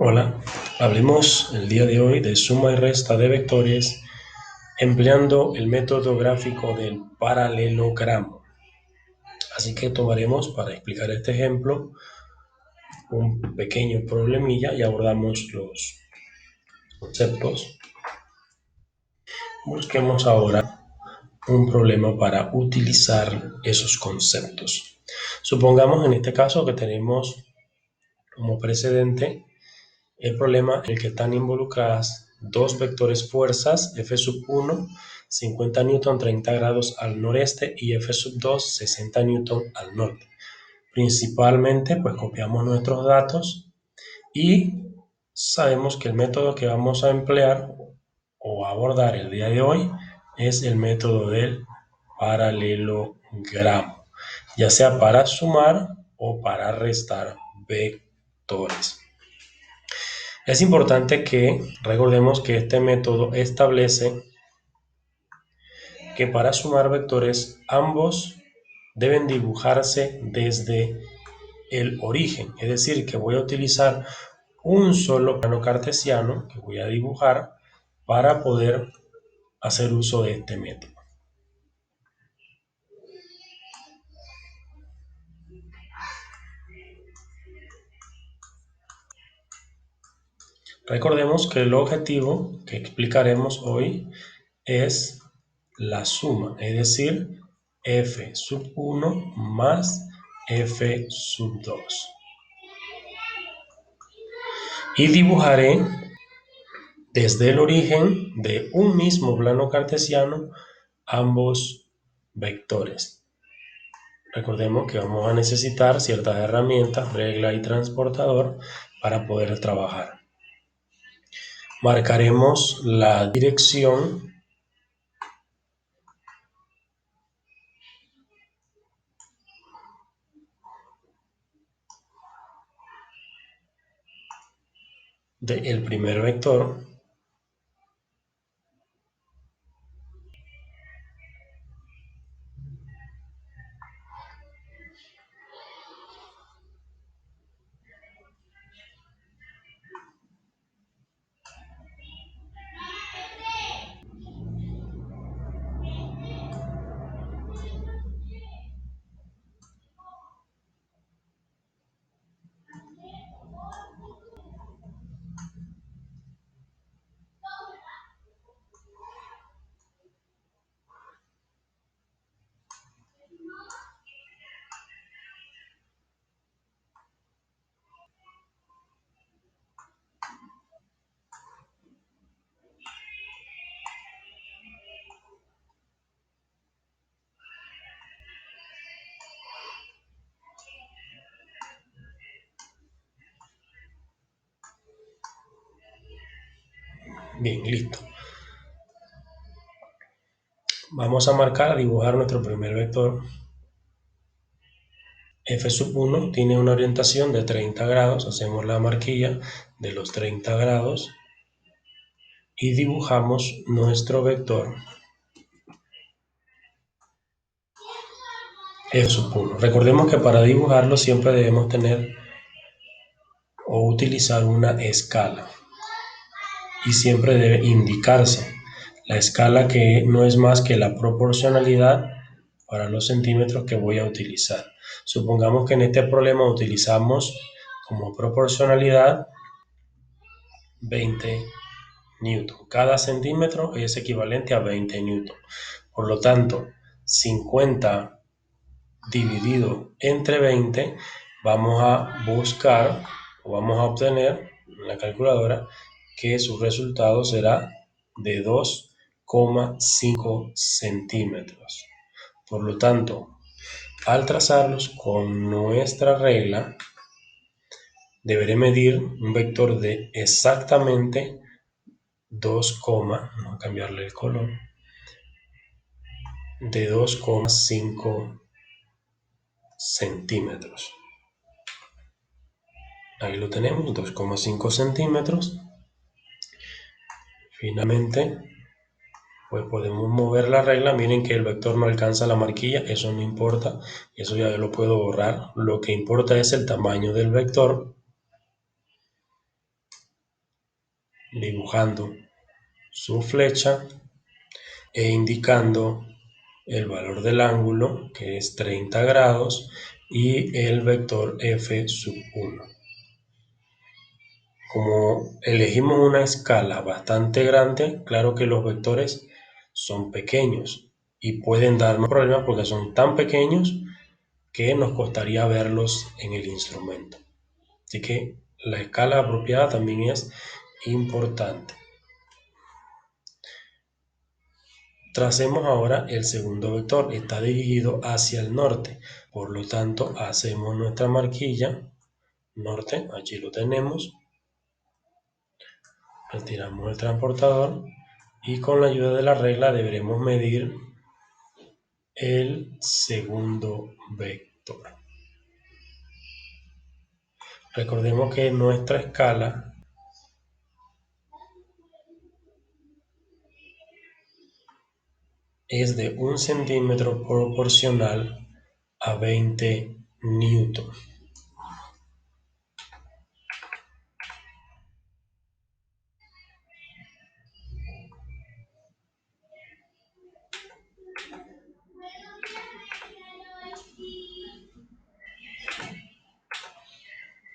Hola, hablemos el día de hoy de suma y resta de vectores empleando el método gráfico del paralelogramo. Así que tomaremos para explicar este ejemplo un pequeño problemilla y abordamos los conceptos. Busquemos ahora un problema para utilizar esos conceptos. Supongamos en este caso que tenemos como precedente el problema en el que están involucradas dos vectores fuerzas, F1, 50 newton 30 grados al noreste y F2, 60 newton al norte. Principalmente, pues copiamos nuestros datos y sabemos que el método que vamos a emplear o abordar el día de hoy es el método del paralelogramo, ya sea para sumar o para restar vectores. Es importante que recordemos que este método establece que para sumar vectores ambos deben dibujarse desde el origen, es decir, que voy a utilizar un solo plano cartesiano que voy a dibujar para poder hacer uso de este método. Recordemos que el objetivo que explicaremos hoy es la suma, es decir, f1 más f2. Y dibujaré desde el origen de un mismo plano cartesiano ambos vectores. Recordemos que vamos a necesitar ciertas herramientas, regla y transportador, para poder trabajar. Marcaremos la dirección del primer vector Bien, listo. Vamos a dibujar nuestro primer vector. F1 tiene una orientación de 30 grados, hacemos la marquilla de los 30 grados y dibujamos nuestro vector F1. Recordemos que para dibujarlo siempre debemos tener o utilizar una escala y siempre debe indicarse la escala, que no es más que la proporcionalidad para los centímetros que voy a utilizar. Supongamos que en este problema utilizamos como proporcionalidad 20 newton. Cada centímetro es equivalente a 20 newton. Por lo tanto, 50 dividido entre 20, vamos a buscar o vamos a obtener en la calculadora que su resultado será de 2,5 centímetros. Por lo tanto, al trazarlos con nuestra regla, deberé medir un vector de exactamente 2, no cambiarle el color, de 2,5 centímetros. Ahí lo tenemos, 2,5 centímetros. Finalmente, pues podemos mover la regla. Miren que el vector no alcanza la marquilla, eso no importa, eso ya lo puedo borrar. Lo que importa es el tamaño del vector. dibujando su flecha e indicando el valor del ángulo, que es 30 grados, y el vector f sub 1. Como elegimos una escala bastante grande, claro que los vectores son pequeños y pueden darnos problemas porque son tan pequeños que nos costaría verlos en el instrumento. Así que la escala apropiada también es importante. Tracemos ahora el segundo vector, está dirigido hacia el norte, por lo tanto hacemos nuestra marquilla norte, allí lo tenemos, retiramos el transportador y con la ayuda de la regla deberemos medir el segundo vector. Recordemos que nuestra escala es de 1 centímetro proporcional a 20 newton.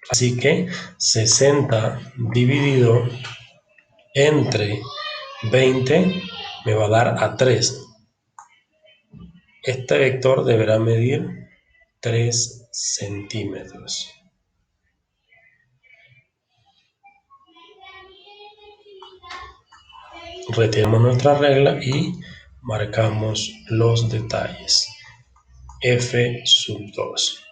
Así que 60 dividido entre 20 me va a dar a 3. Este vector deberá medir 3 centímetros. Retiramos nuestra regla y marcamos los detalles. F sub 2.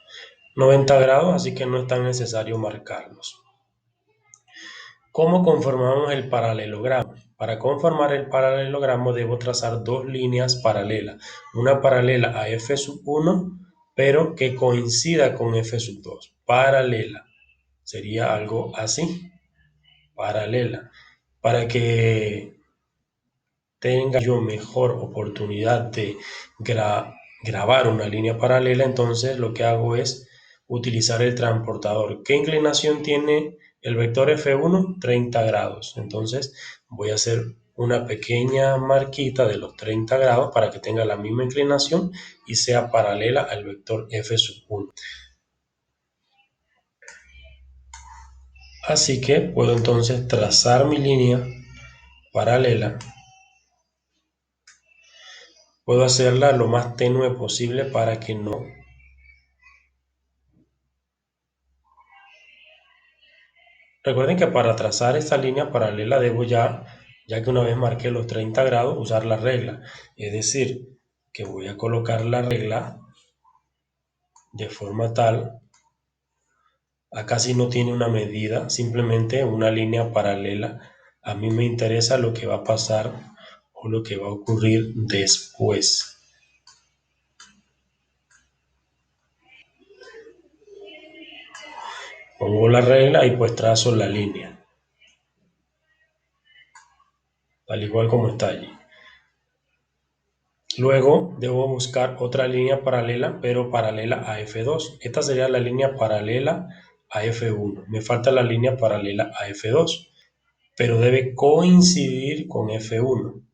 90 grados, así que no es tan necesario marcarlos. ¿Cómo conformamos el paralelogramo? Para conformar el paralelogramo debo trazar dos líneas paralelas. Una paralela a F sub 1, pero que coincida con F sub 2. Paralela. Sería algo así. Paralela. Para que tenga yo mejor oportunidad de grabar una línea paralela, entonces lo que hago es utilizar el transportador. ¿Qué inclinación tiene el vector F1? 30 grados. Entonces voy a hacer una pequeña marquita de los 30 grados para que tenga la misma inclinación y sea paralela al vector F sub 1. Así que puedo entonces trazar mi línea paralela. Puedo hacerla lo más tenue posible para que no Recuerden que para trazar esta línea paralela debo ya que una vez marqué los 30 grados, usar la regla. Es decir, que voy a colocar la regla de forma tal, acá sí no tiene una medida, simplemente una línea paralela. A mí me interesa lo que va a pasar o lo que va a ocurrir después. Pongo la regla y pues trazo la línea, tal igual como está allí. Luego debo buscar otra línea paralela, pero paralela a F2. Esta sería la línea paralela a F1. Me falta la línea paralela a F2, pero debe coincidir con F1.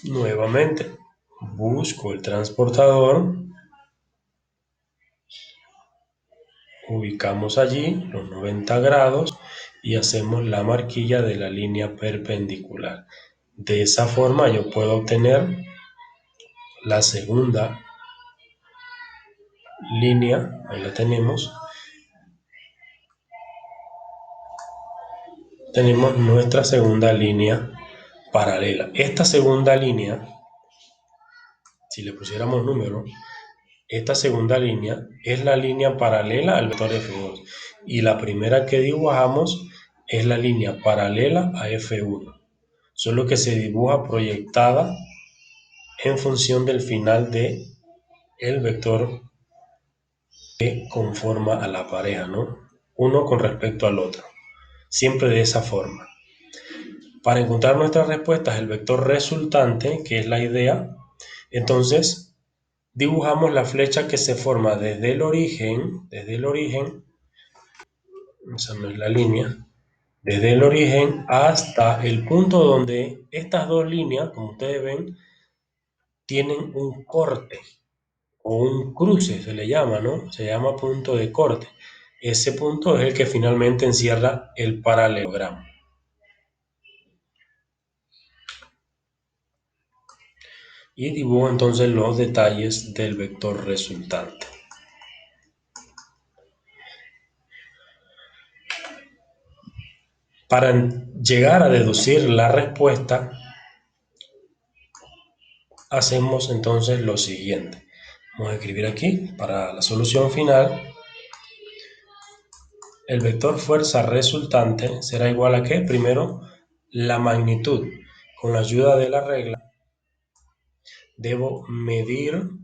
Nuevamente, busco el transportador, ubicamos allí los 90 grados y hacemos la marquilla de la línea perpendicular. De esa forma yo puedo obtener la segunda línea, ahí la tenemos nuestra segunda línea paralela. Esta segunda línea, si le pusiéramos número, esta segunda línea es la línea paralela al vector F2 y la primera que dibujamos es la línea paralela a F1, solo que se dibuja proyectada en función del final de el vector que conforma a la pareja, ¿no? Uno con respecto al otro, siempre de esa forma. Para encontrar nuestras respuestas, el vector resultante, que es la idea, entonces dibujamos la flecha que se forma desde el origen, esa no es la línea, desde el origen hasta el punto donde estas dos líneas, como ustedes ven, tienen un corte o un cruce, se le llama, ¿no? Se llama punto de corte. Ese punto es el que finalmente encierra el paralelogramo. Y dibujo entonces los detalles del vector resultante. Para llegar a deducir la respuesta, hacemos entonces lo siguiente. Vamos a escribir aquí, para la solución final, el vector fuerza resultante será igual a ¿qué? Primero, la magnitud. Con la ayuda de la regla, debo medir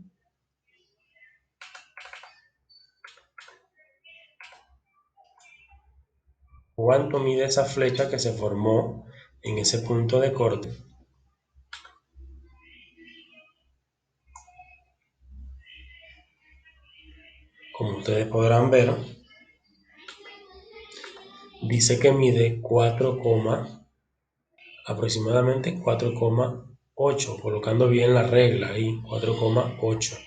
cuánto mide esa flecha que se formó en ese punto de corte. Como ustedes podrán ver, dice que mide aproximadamente 4,8, colocando bien la regla ahí, 4,8.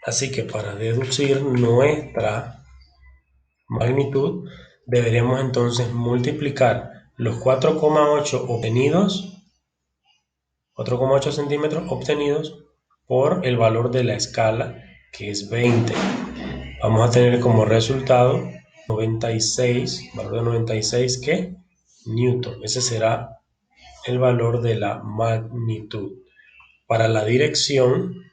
Así que para deducir nuestra magnitud, deberemos entonces multiplicar los 4,8 centímetros obtenidos por el valor de la escala, que es 20. Vamos a tener como resultado 96, valor de 96, ¿qué? Newton. Ese será el valor de la magnitud. Para la dirección,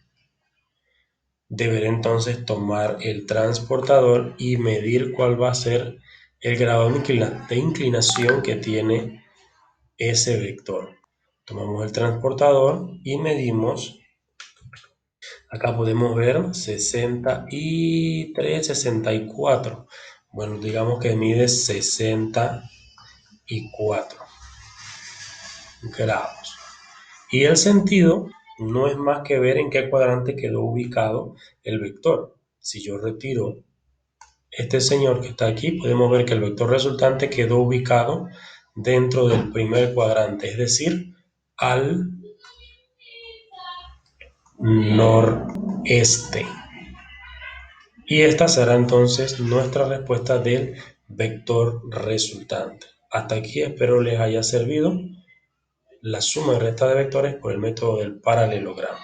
deberé entonces tomar el transportador y medir cuál va a ser el grado de inclinación que tiene ese vector. Tomamos el transportador y medimos. Acá podemos ver 63, 64. Bueno, digamos que mide 64 grados. Y el sentido no es más que ver en qué cuadrante quedó ubicado el vector. Si yo retiro este señor que está aquí, podemos ver que el vector resultante quedó ubicado dentro del primer cuadrante, es decir, al noreste. Y esta será entonces nuestra respuesta del vector resultante. Hasta aquí espero les haya servido la suma y resta de vectores por el método del paralelogramo.